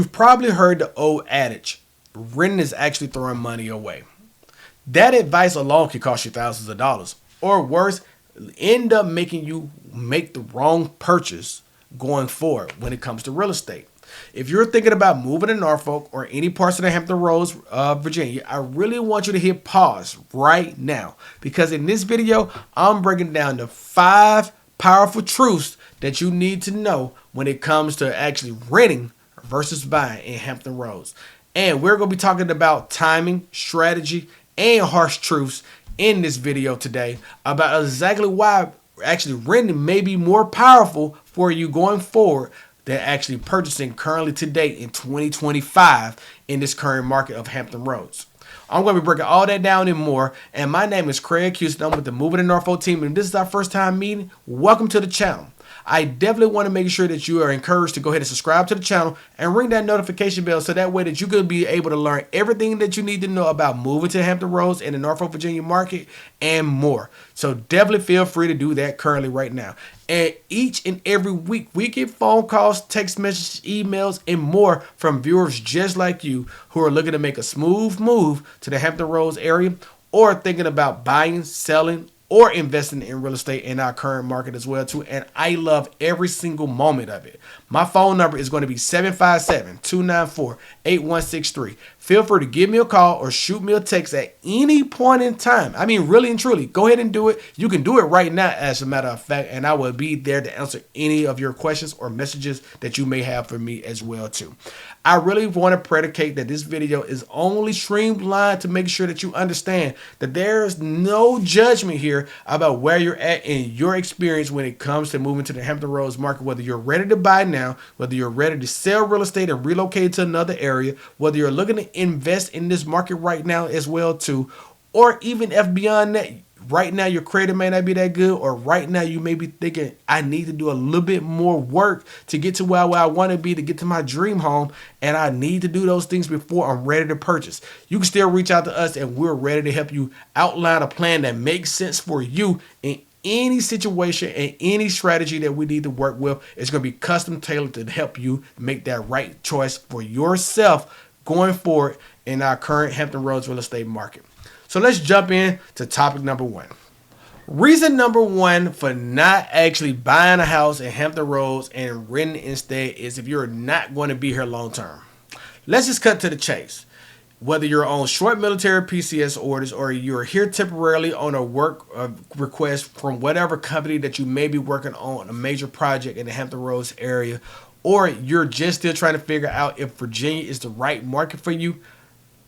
You've probably heard the old adage, renting is actually throwing money away. That advice alone can cost you thousands of dollars, or worse, end up making you make the wrong purchase going forward when it comes to real estate. If you're thinking about moving to Norfolk or any parts of the Hampton Roads, Virginia, I really want you to hit pause right now because in this video, I'm breaking down the 5 powerful truths that you need to know when it comes to actually renting versus buying in Hampton Roads. And we're going to be talking about timing, strategy, and harsh truths in this video today about exactly why actually renting may be more powerful for you going forward than actually purchasing currently today in 2025 in this current market of Hampton Roads. I'm going to be breaking all that down and more. And my name is Craig Houston. I'm with the Moving to Norfolk team. And if this is our first time meeting, welcome to the channel. I definitely want to make sure that you are encouraged to go ahead and subscribe to the channel and ring that notification bell so that way that you can be able to learn everything that you need to know about moving to Hampton Roads in the Norfolk, Virginia market and more. So definitely feel free to do that currently right now. And each and every week, we get phone calls, text messages, emails, and more from viewers just like you who are looking to make a smooth move to the Hampton Roads area or thinking about buying, selling, or investing in real estate in our current market as well too. And I love every single moment of it. My phone number is going to be 757-294-8163. Feel free to give me a call or shoot me a text at any point in time. I mean, really and truly, go ahead and do it. You can do it right now, as a matter of fact, and I will be there to answer any of your questions or messages that you may have for me as well too. I really want to predicate that this video is only streamlined to make sure that you understand that there's no judgment here about where you're at in your experience when it comes to moving to the Hampton Roads market, whether you're ready to buy now, whether you're ready to sell real estate and relocate to another area, whether you're looking to invest in this market right now as well too, or even if beyond that, right now your credit may not be that good, or right now you may be thinking, I need to do a little bit more work to get to where I want to be, to get to my dream home, and I need to do those things before I'm ready to purchase. You can still reach out to us and we're ready to help you outline a plan that makes sense for you in any situation and any strategy that we need to work with. It's going to be custom tailored to help you make that right choice for yourself going forward in our current Hampton Roads real estate market. So let's jump in to topic number 1. Reason number 1 for not actually buying a house in Hampton Roads and renting instead is if you're not going to be here long term. Let's just cut to the chase. Whether you're on short military PCS orders or you're here temporarily on a work request from whatever company that you may be working on a major project in the Hampton Roads area, or you're just still trying to figure out if Virginia is the right market for you,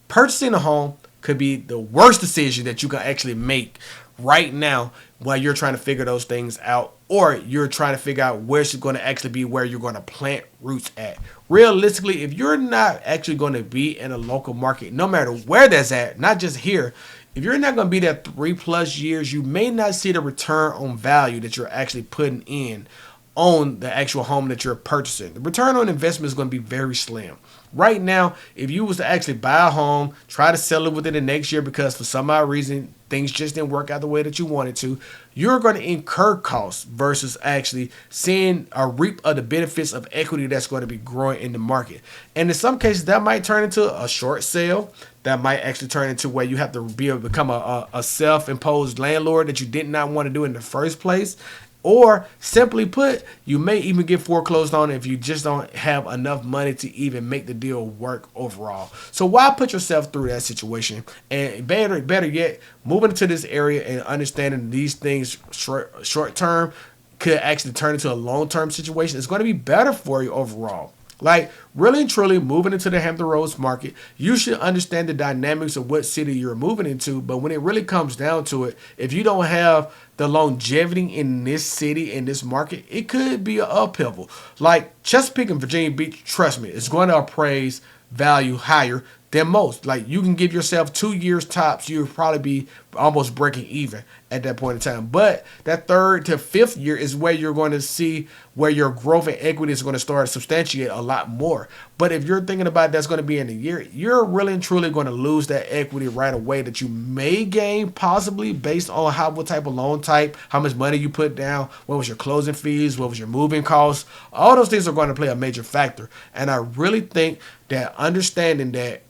purchasing a home could be the worst decision that you can actually make right now while you're trying to figure those things out, or you're trying to figure out where it's going to actually be, where you're going to plant roots at. Realistically, if you're not actually going to be in a local market, no matter where that's at, not just here, if you're not going to be there 3+ years, you may not see the return on value that you're actually putting in on the actual home that you're purchasing. The return on investment is going to be very slim. Right now, if you was to actually buy a home, try to sell it within the next year because for some odd reason things just didn't work out the way that you wanted to, you're going to incur costs versus actually seeing a reap of the benefits of equity that's going to be growing in the market. And in some cases, that might turn into a short sale. That might actually turn into where you have to be able to become a self-imposed landlord that you did not want to do in the first place. Or simply put, you may even get foreclosed on if you just don't have enough money to even make the deal work overall. So why put yourself through that situation? And better yet, moving into this area and understanding these things short term could actually turn into a long term situation. It's going to be better for you overall. Like, really and truly moving into the Hampton Roads market, you should understand the dynamics of what city you're moving into. But when it really comes down to it, if you don't have the longevity in this city, in this market, it could be an upheaval. Like Chesapeake and Virginia Beach, trust me, it's going to appraise value higher than most. Like, you can give yourself 2 years tops, you'll probably be almost breaking even at that point in time. But that 3rd to 5th year is where you're going to see where your growth and equity is going to start to substantiate a lot more. more. But if you're thinking about that's going to be in a year, you're really and truly going to lose that equity right away that you may gain possibly based on what type of loan type, how much money you put down, what was your closing fees, what was your moving costs. All those things are going to play a major factor. And I really think that understanding that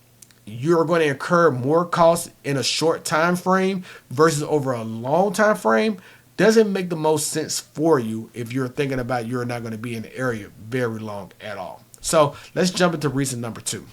you're going to incur more costs in a short time frame versus over a long time frame doesn't make the most sense for you if you're thinking about you're not going to be in the area very long at all. So let's jump into reason number 2.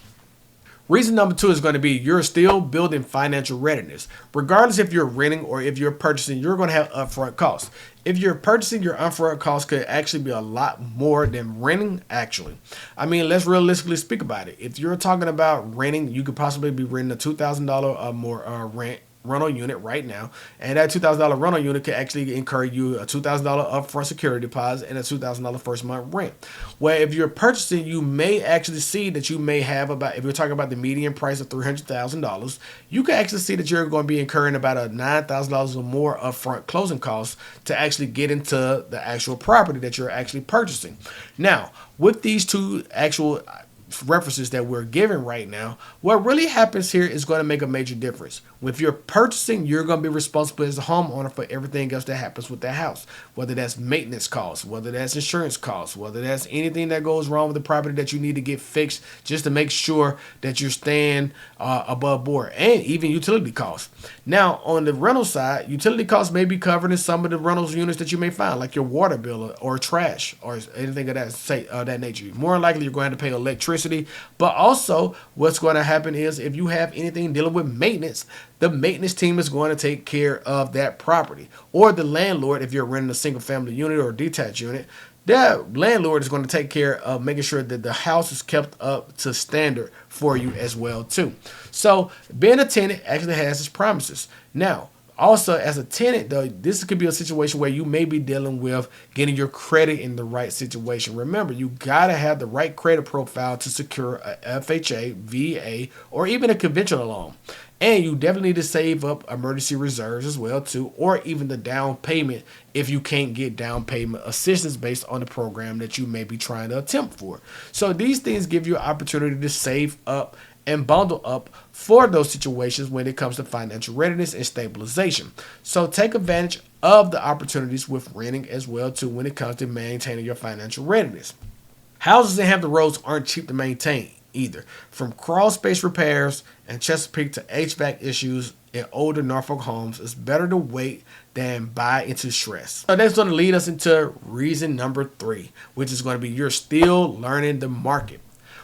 Reason number 2 is going to be you're still building financial readiness. Regardless if you're renting or if you're purchasing, you're going to have upfront costs. If you're purchasing, your upfront costs could actually be a lot more than renting, actually. I mean, let's realistically speak about it. If you're talking about renting, you could possibly be renting a $2,000 or more rental unit right now, and that $2,000 rental unit could actually incur you a $2,000 upfront security deposit and a $2,000 first month rent. Where if you're purchasing, you may actually see that you may have about, if you're talking about the median price of $300,000, you can actually see that you're going to be incurring about a $9,000 or more upfront closing costs to actually get into the actual property that you're actually purchasing. Now, with these two actual references that we're giving right now, what really happens here is going to make a major difference. If you're purchasing, you're going to be responsible as a homeowner for everything else that happens with that house, whether that's maintenance costs, whether that's insurance costs, whether that's anything that goes wrong with the property that you need to get fixed just to make sure that you're staying above board, and even utility costs. Now, on the rental side, utility costs may be covered in some of the rentals units that you may find, like your water bill or trash or anything of that nature. More likely, you're going to pay electricity, but also what's going to happen is if you have anything dealing with maintenance, the maintenance team is going to take care of that property. Or the landlord, if you're renting a single family unit or a detached unit, that landlord is going to take care of making sure that the house is kept up to standard for you as well too. So being a tenant actually has its promises. Now, also, as a tenant, though, this could be a situation where you may be dealing with getting your credit in the right situation. Remember, you got to have the right credit profile to secure a FHA, VA, or even a conventional loan. And you definitely need to save up emergency reserves as well, too, or even the down payment if you can't get down payment assistance based on the program that you may be trying to attempt for. So these things give you an opportunity to save up and bundle up for those situations when it comes to financial readiness and stabilization. So take advantage of the opportunities with renting as well too when it comes to maintaining your financial readiness. Houses in Hampton Roads aren't cheap to maintain either. From crawl space repairs and Chesapeake to HVAC issues in older Norfolk homes, it's better to wait than buy into stress. So that's going to lead us into reason number 3, which is going to be you're still learning the market.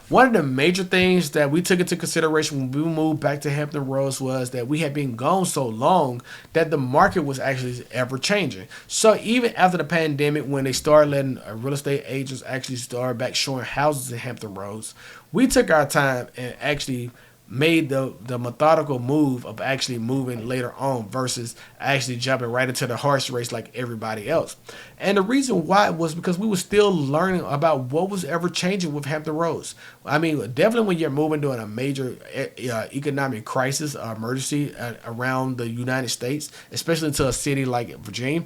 One of the major things that we took into consideration when we moved back to Hampton Roads was that we had been gone so long that the market was actually ever changing. So even after the pandemic, when they started letting real estate agents actually start back showing houses in Hampton Roads, we took our time and actually made the methodical move of actually moving later on versus actually jumping right into the horse race like everybody else. And the reason why was because we were still learning about what was ever changing with Hampton Roads. I mean, definitely when you're moving during a major economic crisis or emergency around the United States, especially into a city like Virginia,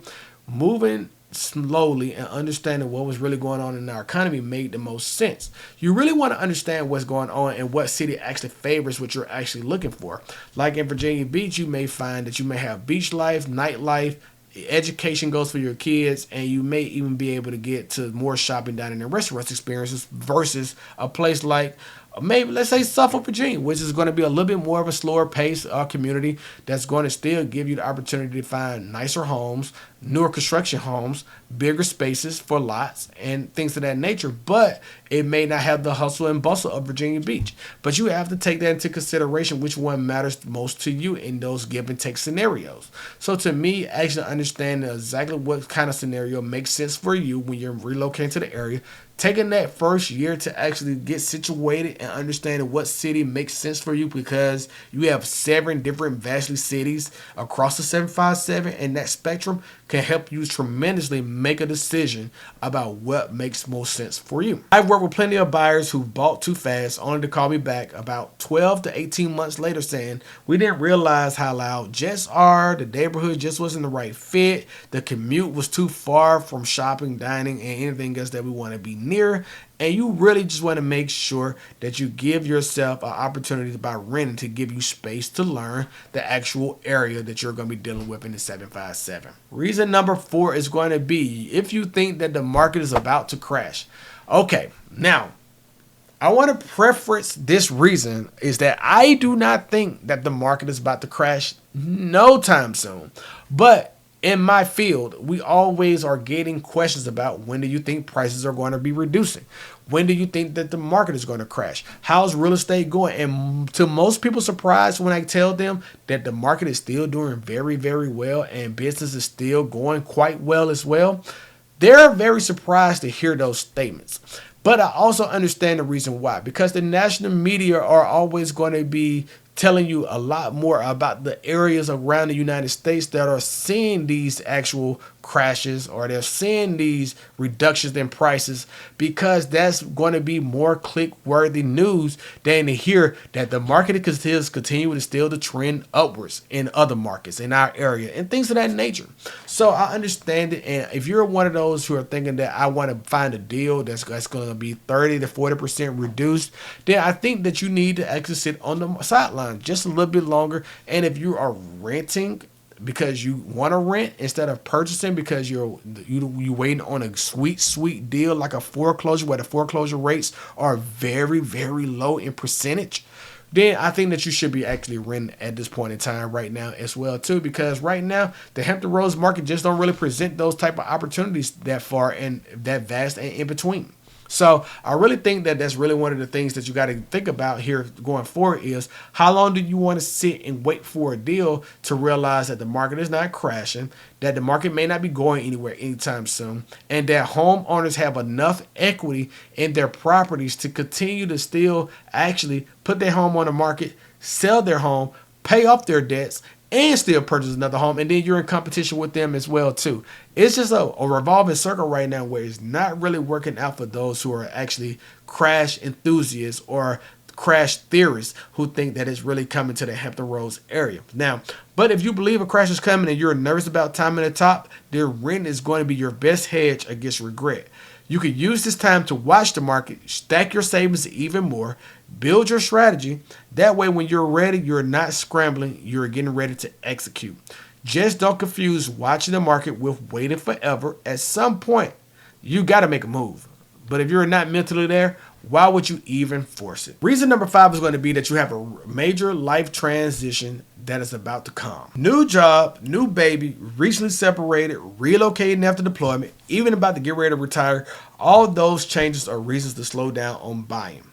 moving slowly and understanding what was really going on in our economy made the most sense. You really want to understand what's going on and what city actually favors what you're actually looking for. Like in Virginia Beach, you may find that you may have beach life, nightlife, education goes for your kids, and you may even be able to get to more shopping, dining, and restaurants experiences versus a place like maybe let's say Suffolk, Virginia, which is going to be a little bit more of a slower pace community that's going to still give you the opportunity to find nicer homes, newer construction homes, bigger spaces for lots and things of that nature, but it may not have the hustle and bustle of Virginia Beach. But you have to take that into consideration, which one matters most to you in those give and take scenarios. So to me, actually understanding exactly what kind of scenario makes sense for you when you're relocating to the area, taking that first year to actually get situated and understanding what city makes sense for you, because you have 7 different vastly cities across the 757, and that spectrum can help you tremendously make a decision about what makes most sense for you. I've worked with plenty of buyers who bought too fast only to call me back about 12 to 18 months later saying, we didn't realize how loud jets are, the neighborhood just wasn't the right fit, the commute was too far from shopping, dining, and anything else that we want to be near. near, and you really just want to make sure that you give yourself an opportunity by renting to give you space to learn the actual area that you're going to be dealing with in the 757. Reason number 4 is going to be if you think that the market is about to crash. Okay, now I want to preference this reason is that I do not think that the market is about to crash no time soon. But in my field, we always are getting questions about when do you think prices are going to be reducing? When do you think that the market is going to crash? How's real estate going? And to most people's surprise, when I tell them that the market is still doing very, very well and business is still going quite well as well, they're very surprised to hear those statements. But I also understand the reason why, because the national media are always going to be telling you a lot more about the areas around the United States that are seeing these actual crashes or they're seeing these reductions in prices, because that's going to be more click-worthy news than to hear that the market is continuing to still the trend upwards in other markets in our area and things of that nature. So I understand it, and if you're one of those who are thinking that I want to find a deal that's going to be 30 to 40% reduced, then I think that you need to actually sit on the sideline just a little bit longer. And if you are renting because you want to rent instead of purchasing because you waiting on a sweet deal like a foreclosure where the foreclosure rates are very, very low in percentage, then I think that you should be actually renting at this point in time right now as well too, because right now the Hampton Roads market just don't really present those type of opportunities that far and that vast and in between. So I really think that that's really one of the things that you got to think about here going forward is how long do you want to sit and wait for a deal to realize that the market is not crashing, that the market may not be going anywhere anytime soon, and that homeowners have enough equity in their properties to continue to still actually put their home on the market, sell their home, pay off their debts, and still purchase another home, and then you're in competition with them as well too. It's just a revolving circle right now where it's not really working out for those who are actually crash enthusiasts or crash theorists who think that it's really coming to the Hampton Roads area. Now, but if you believe a crash is coming and you're nervous about time at the top, then rent is going to be your best hedge against regret. You can use this time to watch the market, stack your savings even more, build your strategy. That way, when you're ready, you're not scrambling, you're getting ready to execute. Just don't confuse watching the market with waiting forever. At some point, you got to make a move. But if you're not mentally there, why would you even force it? Reason number 5 is going to be that you have a major life transition that is about to come. New job, new baby, recently separated, relocating after deployment, even about to get ready to retire. All those changes are reasons to slow down on buying.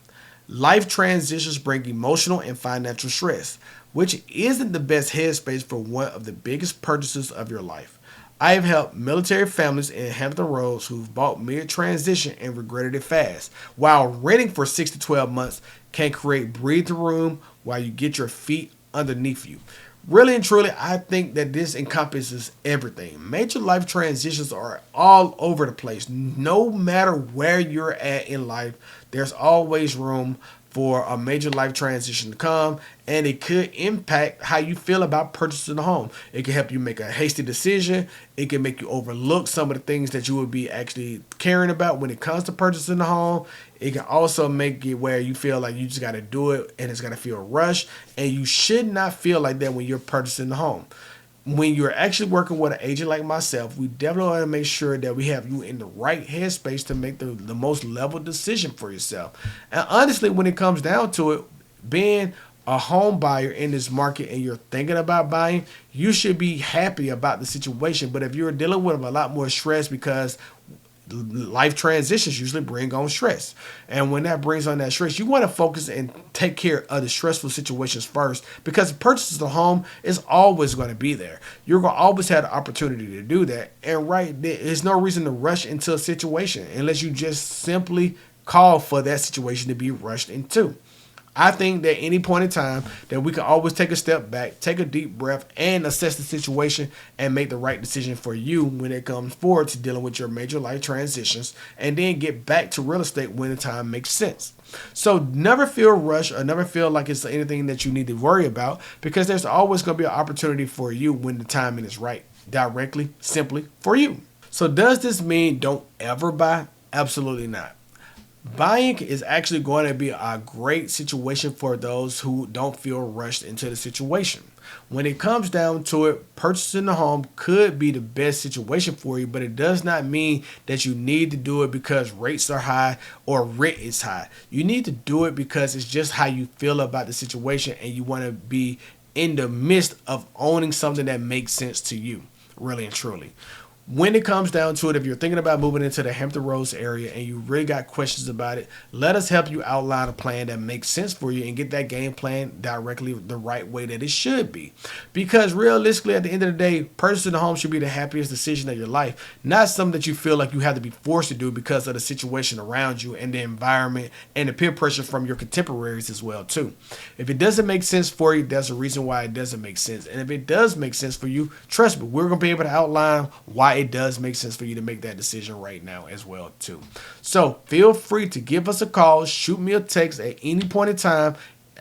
Life transitions bring emotional and financial stress, which isn't the best headspace for one of the biggest purchases of your life. I have helped military families in Hampton Roads who've bought mid-transition and regretted it fast, while renting for 6 to 12 months can create breathing room while you get your feet underneath you. Really and truly, I think that this encompasses everything. Major life transitions are all over the place. No matter where you're at in life, there's always room for a major life transition to come, and it could impact how you feel about purchasing a home. It can help you make a hasty decision. It can make you overlook some of the things that you would be actually caring about when it comes to purchasing a home. It can also make it where you feel like you just got to do it and it's going to feel rushed, and you should not feel like that when you're purchasing the home. When you're actually working with an agent like myself, we definitely want to make sure that we have you in the right headspace to make the most level decision for yourself. And honestly, when it comes down to it, being a home buyer in this market and you're thinking about buying, you should be happy about the situation. But if you're dealing with a lot more stress, because life transitions usually bring on stress, and when that brings on that stress, you want to focus and take care of the stressful situations first, because purchasing a home is always going to be there. You're going to always have the opportunity to do that, and there's no reason to rush into a situation unless you just simply call for that situation to be rushed into. I think that any point in time that we can always take a step back, take a deep breath, and assess the situation and make the right decision for you when it comes forward to dealing with your major life transitions, and then get back to real estate when the time makes sense. So never feel rushed or never feel like it's anything that you need to worry about, because there's always going to be an opportunity for you when the timing is right, directly, simply for you. So does this mean don't ever buy? Absolutely not. Buying is actually going to be a great situation for those who don't feel rushed into the situation. When it comes down to it, purchasing a home could be the best situation for you, but it does not mean that you need to do it because rates are high or rent is high. You need to do it because it's just how you feel about the situation and you want to be in the midst of owning something that makes sense to you, really and truly. When it comes down to it, if you're thinking about moving into the Hampton Roads area and you really got questions about it, let us help you outline a plan that makes sense for you and get that game plan directly the right way that it should be. Because realistically, at the end of the day, purchasing a home should be the happiest decision of your life, not something that you feel like you have to be forced to do because of the situation around you and the environment and the peer pressure from your contemporaries as well too. If it doesn't make sense for you, there's a reason why it doesn't make sense. And if it does make sense for you, trust me, we're going to be able to outline why it does make sense for you to make that decision right now as well too. So feel free to give us a call, shoot me a text at any point in time.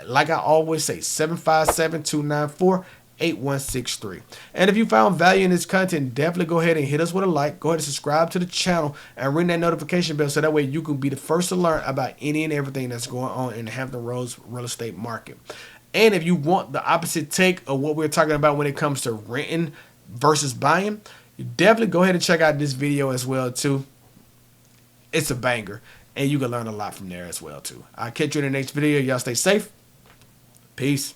Like I always say, 757-294-8163. And if you found value in this content, definitely go ahead and hit us with a like. Go ahead and subscribe to the channel and ring that notification bell so that way you can be the first to learn about any and everything that's going on in the Hampton Roads real estate market. And if you want the opposite take of what we're talking about when it comes to renting versus buying, you definitely go ahead and check out this video as well too. It's a banger and you can learn a lot from there as well too. I'll catch you in the next video. Y'all stay safe. Peace.